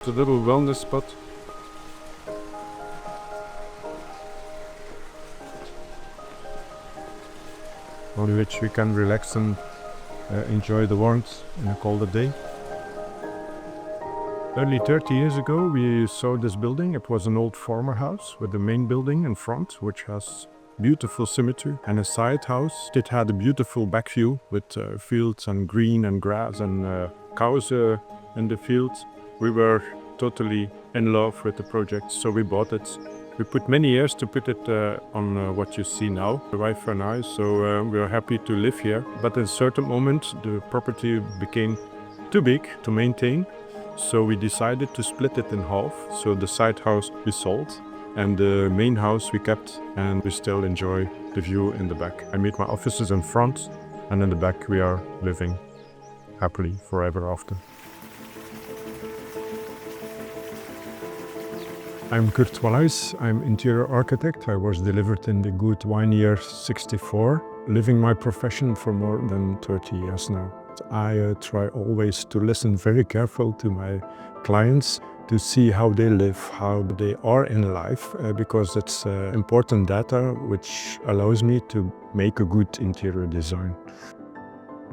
It's a little wellness spot. On which we can relax and enjoy the warmth in a colder day. Early 30 years ago we saw this building. It was an old farmer house with the main building in front, which has beautiful symmetry, and a side house. It had a beautiful back view with fields and green and grass and cows in the fields. We were totally in love with the project, so we bought it. We put many years to put it on what you see now, my wife and I, so we are happy to live here. But at a certain moment the property became too big to maintain, so we decided to split it in half. So the side house we sold and the main house we kept, and we still enjoy the view in the back. I made my offices in front, and in the back we are living happily forever after. I'm Kurt Wallaeys. I'm interior architect. I was delivered in the good wine year 64, living my profession for more than 30 years now. I try always to listen very careful to my clients to see how they live, how they are in life, because it's important data which allows me to make a good interior design.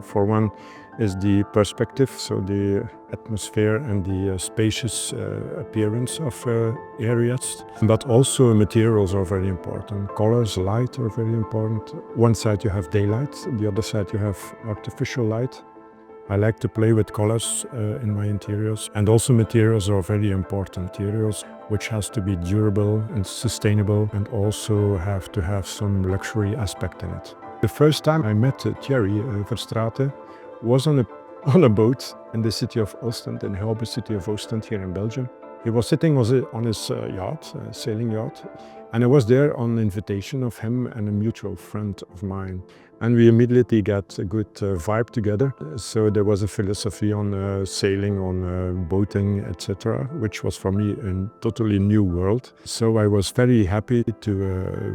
For one is the perspective, so the atmosphere and the spacious appearance of areas. But also materials are very important. Colors, light are very important. One side you have daylight, the other side you have artificial light. I like to play with colors in my interiors, and also materials are very important. Materials which has to be durable and sustainable, and also have to have some luxury aspect in it. The first time I met Thierry Verstraete was on a boat in the city of Ostend, in the harbor city of Ostend here in Belgium. He was sitting on his yacht, sailing yacht, and I was there on invitation of him and a mutual friend of mine. And we immediately got a good vibe together. So there was a philosophy on sailing, on boating, etc., which was for me a totally new world. So I was very happy to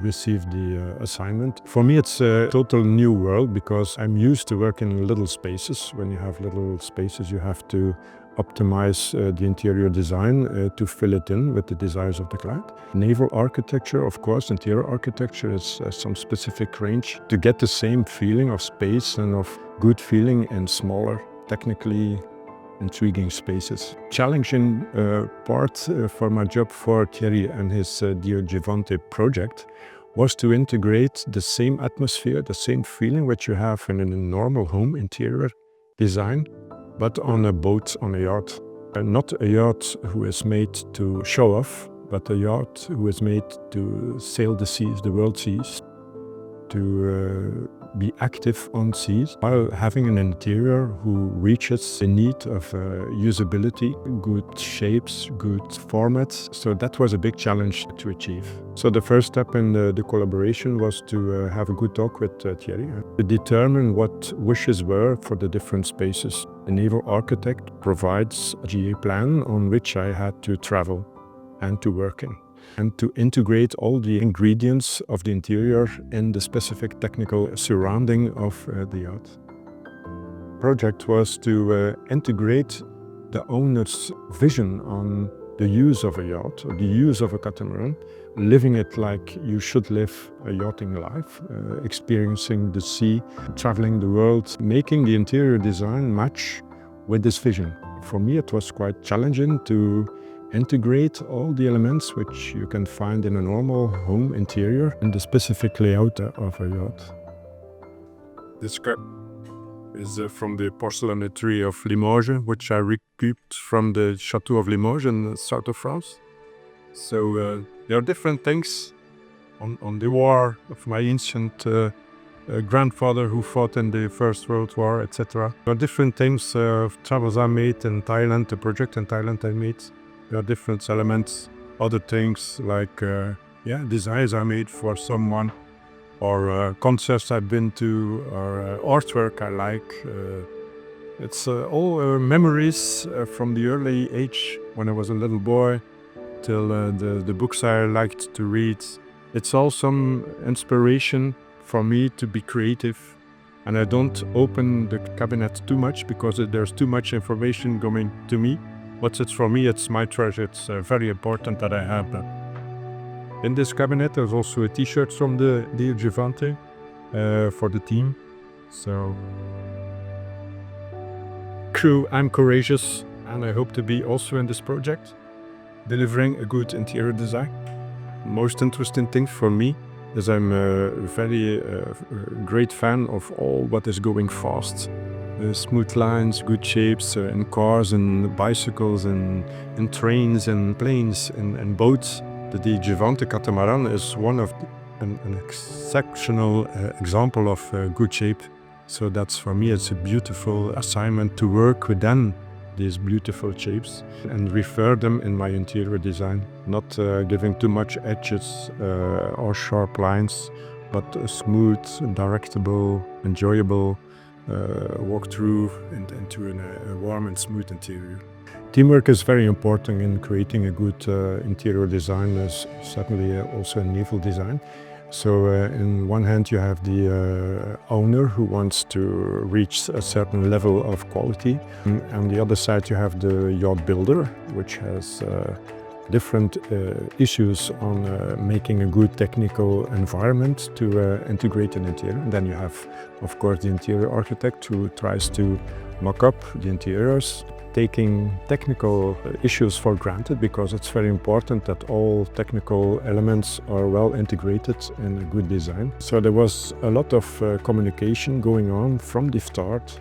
receive the assignment. For me it's a total new world, because I'm used to work in little spaces. When you have little spaces you have to optimize the interior design to fill it in with the desires of the client. Naval architecture, of course, interior architecture is some specific range to get the same feeling of space and of good feeling in smaller, technically intriguing spaces. Challenging part for my job for Thierry and his Dio Gigante project was to integrate the same atmosphere, the same feeling which you have in a normal home interior design, but on a boat, on a yacht. Not a yacht who is made to show off, but a yacht who is made to sail the seas, the world seas, to be active on seas, while having an interior who reaches the need of usability, good shapes, good formats. So that was a big challenge to achieve. So the first step in the collaboration was to have a good talk with Thierry, to determine what wishes were for the different spaces. A naval architect provides a GA plan on which I had to travel and to work in, and to integrate all the ingredients of the interior in the specific technical surrounding of the yacht. The project was to integrate the owner's vision on the use of a yacht, or the use of a catamaran, living it like you should live a yachting life, experiencing the sea, traveling the world, making the interior design match with this vision. For me it was quite challenging to integrate all the elements which you can find in a normal home interior in the specific layout of a yacht. This cup is from the porcelainetry of Limoges, which I recouped from the Chateau of Limoges in the south of France. So there are different things on the war of my ancient grandfather who fought in the First World War, etc. There are different things of travels I made in Thailand, the project in Thailand I made. There are different elements, other things like designs I made for someone, or concerts I've been to, or artwork I like. It's all memories from the early age when I was a little boy till the books I liked to read. It's all some inspiration for me to be creative, and I don't open the cabinet too much because there's too much information coming to me. What's it for me? It's my treasure. It's very important that I have that. In this cabinet, there's also a T-shirt from the Gigante for the team. So, crew, I'm courageous, and I hope to be also in this project, delivering a good interior design. Most interesting thing for me is I'm a very great fan of all what is going fast. Smooth lines, good shapes in cars and bicycles and in trains and planes and boats. The Gigante catamaran is one of an exceptional example of good shape. So that's, for me, it's a beautiful assignment to work with them, these beautiful shapes, and refer them in my interior design. Not giving too much edges or sharp lines, but a smooth, directable, enjoyable walk through into a warm and smooth interior. Teamwork is very important in creating a good interior design, certainly also in naval design. So in one hand you have the owner who wants to reach a certain level of quality. And on the other side you have the yacht builder, which has different issues on making a good technical environment to integrate an interior. And then you have, of course, the interior architect who tries to mock up the interiors, taking technical issues for granted, because it's very important that all technical elements are well integrated in a good design. So there was a lot of communication going on from the start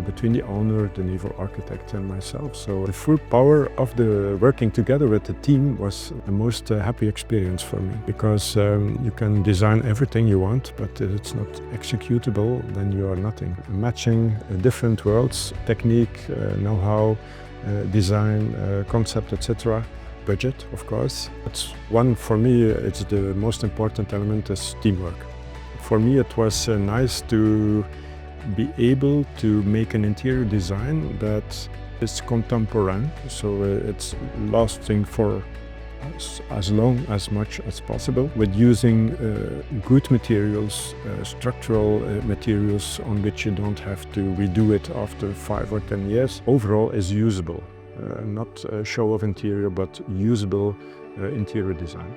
between the owner, the naval architect and myself. So the full power of the working together with the team was the most happy experience for me, because you can design everything you want, but if it's not executable, then you are nothing. Matching different worlds, technique, know-how, design, concept, etc. Budget, of course. It's one, for me, it's the most important element is teamwork. For me, it was nice to be able to make an interior design that is contemporary, so it's lasting for as long, as much as possible, with using good materials, structural materials on which you don't have to redo it after 5 or 10 years. Overall is usable, not a show of interior, but usable interior design.